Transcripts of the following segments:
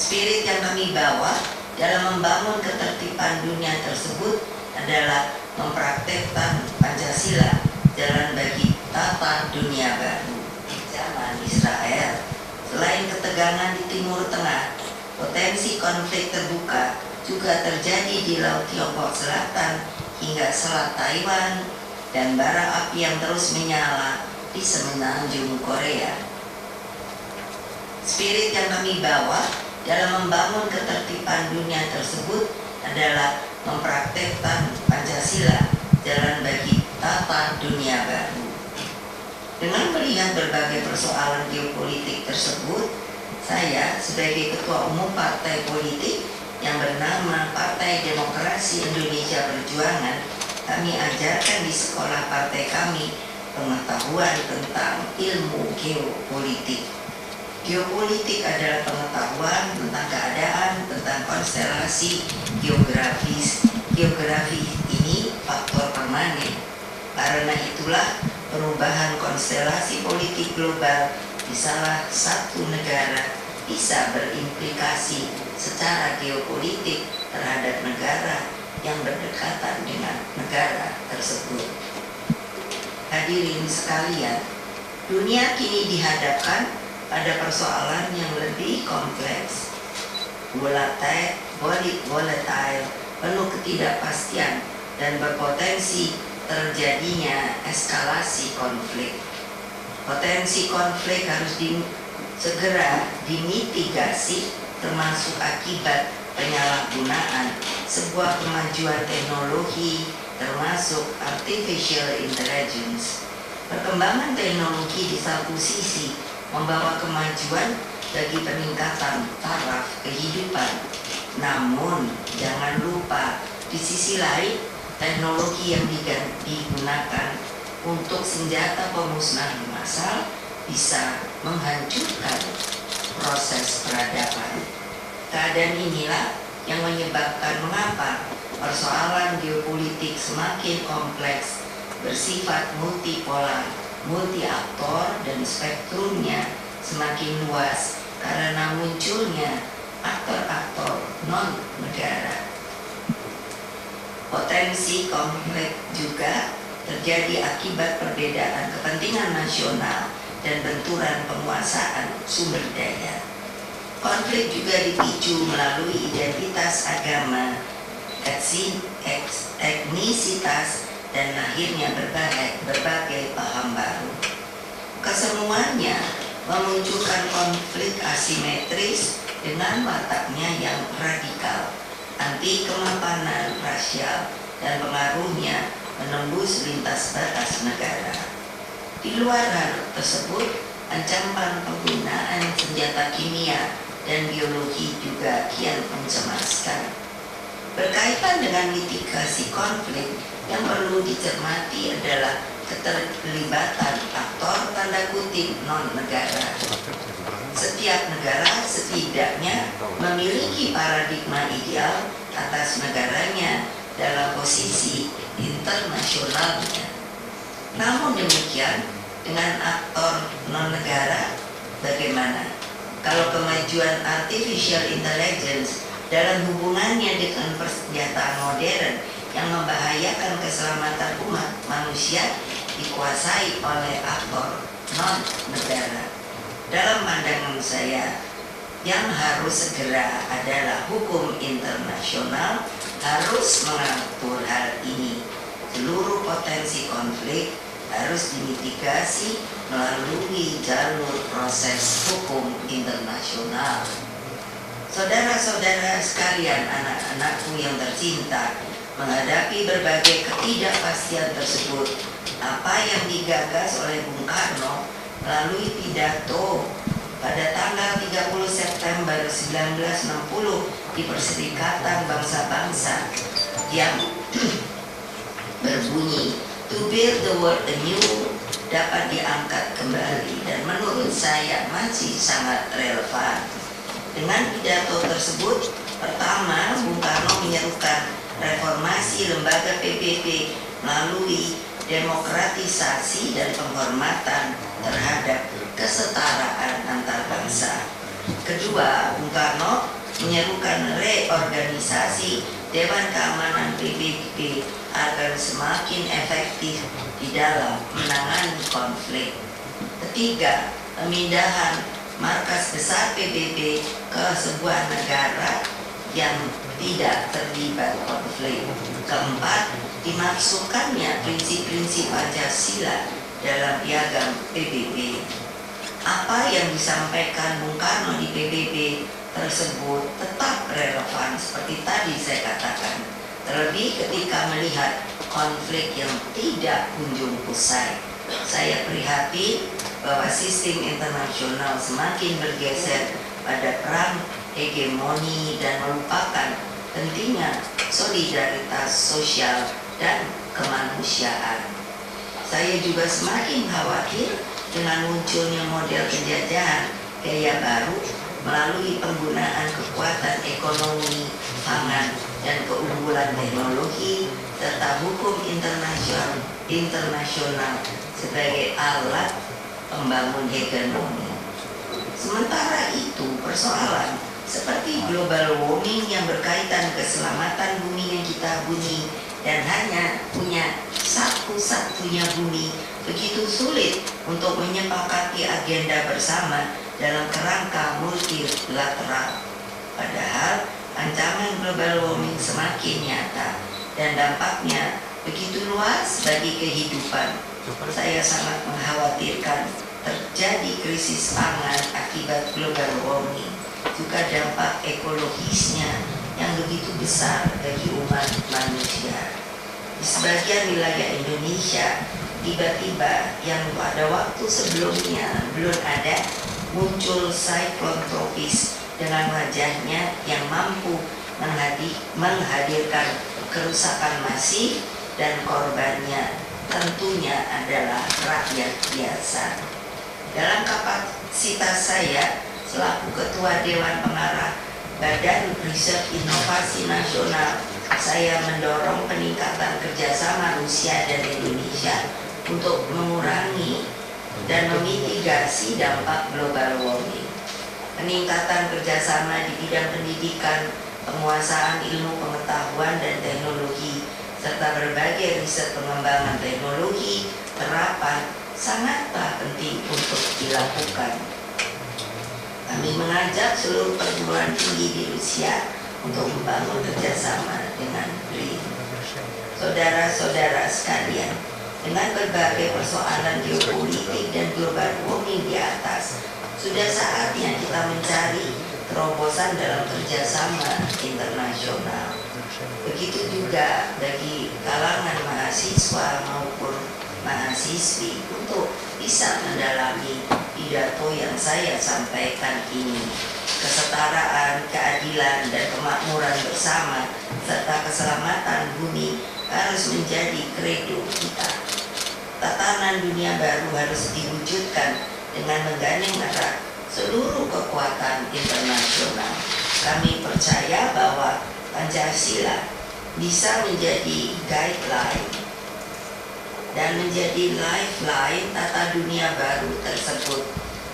Spirit yang kami bawa dalam membangun ketertiban dunia tersebut adalah mempraktekkan Pancasila, jalan bagi tata dunia baru zaman Israel. Selain ketegangan di Timur Tengah, potensi konflik terbuka juga terjadi di Laut Tiongkok Selatan hingga Selat Taiwan dan bara api yang terus menyala di semenanjung Korea. Spirit yang kami bawa dalam membangun ketertiban dunia tersebut adalah mempraktekkan Pancasila, jalan bagi tata dunia baru. Dengan melihat berbagai persoalan geopolitik tersebut, saya sebagai Ketua Umum Partai Politik yang bernama Partai Demokrasi Indonesia Perjuangan, kami ajarkan di sekolah partai kami pengetahuan tentang ilmu geopolitik. Geopolitik adalah pengetahuan tentang keadaan, tentang konstelasi geografis. Geografi ini faktor permanen. Karena itulah perubahan konstelasi politik global di salah satu negara bisa berimplikasi secara geopolitik terhadap negara yang berdekatan dengan negara tersebut. Hadirin sekalian, dunia kini dihadapkan pada persoalan yang lebih kompleks, volatile, penuh ketidakpastian dan berpotensi terjadinya eskalasi konflik. Potensi konflik harus segera dimitigasi, termasuk akibat penyalahgunaan sebuah kemajuan teknologi termasuk artificial intelligence. Perkembangan teknologi di satu sisi membawa kemajuan bagi peningkatan taraf kehidupan. Namun jangan lupa di sisi lain teknologi yang digunakan untuk senjata pemusnahan massal bisa menghancurkan proses peradaban. Keadaan inilah yang menyebabkan mengapa persoalan geopolitik semakin kompleks, bersifat multipolar, multi aktor, dan spektrumnya semakin luas karena munculnya aktor-aktor non-negara. Potensi konflik juga terjadi akibat perbedaan kepentingan nasional dan benturan penguasaan sumber daya. Konflik juga dipicu melalui identitas agama, etnisitas, dan lahirnya berbagai paham baru. Kesemuanya memunculkan konflik asimetris dengan wataknya yang radikal, anti kemapanan rasial, dan pengaruhnya menembus lintas batas negara. Di luar hal tersebut, ancaman penggunaan senjata kimia dan biologi juga kian mencemaskan. Berkaitan dengan mitigasi konflik, yang perlu dicermati adalah keterlibatan aktor tanda kutip non-negara. Setiap negara setidaknya memiliki paradigma ideal atas negaranya dalam posisi internasionalnya. Namun demikian, dengan aktor non-negara, bagaimana? Kalau kemajuan artificial intelligence dalam hubungannya dengan persenjataan modern yang membahayakan keselamatan umat manusia dikuasai oleh aktor non-negara. Dalam pandangan saya, yang harus segera adalah hukum internasional harus mengatur hal ini. Seluruh potensi konflik harus dimitigasi melalui jalur proses hukum internasional. Saudara-saudara sekalian, anak-anakku yang tercinta, menghadapi berbagai ketidakpastian tersebut, apa yang digagas oleh Bung Karno melalui pidato pada tanggal 30 September 1960 di Perserikatan Bangsa-Bangsa yang berbunyi "To build the world anew" dapat diangkat kembali dan menurut saya masih sangat relevan. Dengan pidato tersebut, pertama, Bung Karno menyerukan reformasi lembaga PBB melalui demokratisasi dan penghormatan terhadap kesetaraan antar bangsa. Kedua, Bung Karno menyerukan reorganisasi Dewan Keamanan PBB agar semakin efektif di dalam menangani konflik. Ketiga, pemindahan markas besar PBB ke sebuah negara yang tidak terlibat konflik. Keempat, dimasukkannya prinsip-prinsip Pancasila dalam piagam PBB. Apa yang disampaikan Bung Karno di PBB tersebut tetap relevan seperti tadi saya katakan, terlebih ketika melihat konflik yang tidak kunjung usai. Saya prihatin bahwa sistem internasional semakin bergeser pada perang hegemoni dan melupakan pentingnya solidaritas sosial dan kemanusiaan. Saya juga semakin khawatir dengan munculnya model penjajahan gaya baru melalui penggunaan kekuatan ekonomi, pangan, dan keunggulan teknologi serta hukum internasional sebagai alat pembangun hegemoni. Sementara itu, persoalan seperti global warming yang berkaitan keselamatan bumi yang kita huni dan hanya punya satu-satunya bumi begitu sulit untuk menyepakati agenda bersama dalam kerangka multilateral. Padahal ancaman global warming semakin nyata dan dampaknya begitu luas bagi kehidupan. Saya sangat mengkhawatirkan terjadi krisis pangan akibat global warming, juga dampak ekologisnya yang begitu besar bagi umat manusia. Di sebagian wilayah Indonesia, tiba-tiba yang pada waktu sebelumnya belum ada, muncul siklon tropis dengan wajahnya yang mampu menghadirkan kerusakan masif dan korbannya tentunya adalah rakyat biasa. Dalam kapasitas saya selaku Ketua Dewan Pengarah Badan Riset Inovasi Nasional, saya mendorong peningkatan kerjasama Rusia dan Indonesia untuk mengurangi dan memitigasi dampak global warming. Peningkatan kerjasama di bidang pendidikan, penguasaan ilmu pengetahuan dan teknologi, serta berbagai riset pengembangan teknologi terapan sangatlah penting untuk dilakukan. Kami mengajak seluruh perguruan tinggi di Rusia untuk membangun kerjasama dengan BRIN. Saudara-saudara sekalian, dengan berbagai persoalan geopolitik dan global warming di atas, sudah saatnya kita mencari terobosan dalam kerjasama internasional. Begitu juga bagi kalangan mahasiswa maupun mahasiswi untuk bisa mendalami pidato yang saya sampaikan ini. Kesetaraan, keadilan, dan kemakmuran bersama serta keselamatan bumi harus menjadi kredo kita. Tatanan dunia baru harus diwujudkan dengan menggandeng erat seluruh kekuatan internasional. Kami percaya bahwa Pancasila bisa menjadi guideline dan menjadi lifeline tata dunia baru tersebut.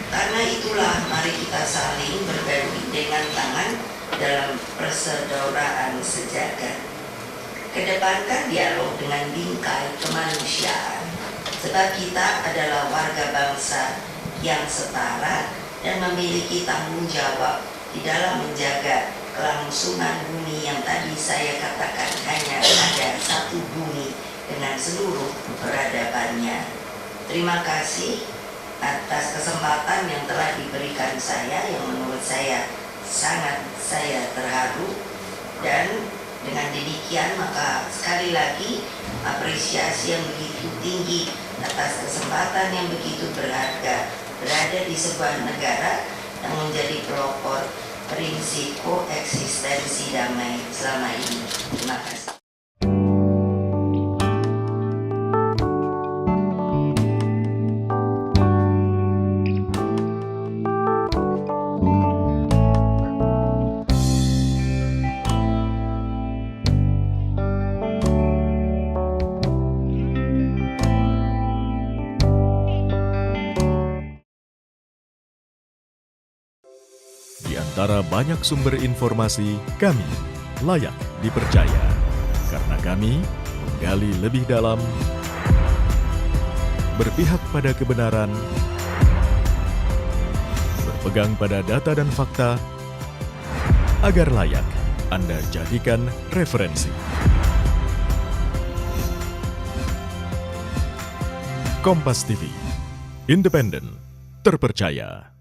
Karena itulah mari kita saling bergandengan tangan dalam persaudaraan sejagat. Kedepankan dialog dengan bingkai kemanusiaan, sebab kita adalah warga bangsa yang setara dan memiliki tanggung jawab di dalam menjaga kelangsungan bumi yang tadi saya katakan hanya ada satu bumi dengan seluruh peradabannya. Terima kasih atas kesempatan yang telah diberikan saya, yang menurut saya sangat saya terharu, dan dengan demikian maka sekali lagi apresiasi yang begitu tinggi atas kesempatan yang begitu berharga berada di sebuah negara yang menjadi pelopor prinsip koeksistensi damai selama ini. Terima kasih. Di antara banyak sumber informasi, kami layak dipercaya. Karena kami menggali lebih dalam, berpihak pada kebenaran, berpegang pada data dan fakta, agar layak Anda jadikan referensi. Kompas TV, independen, terpercaya.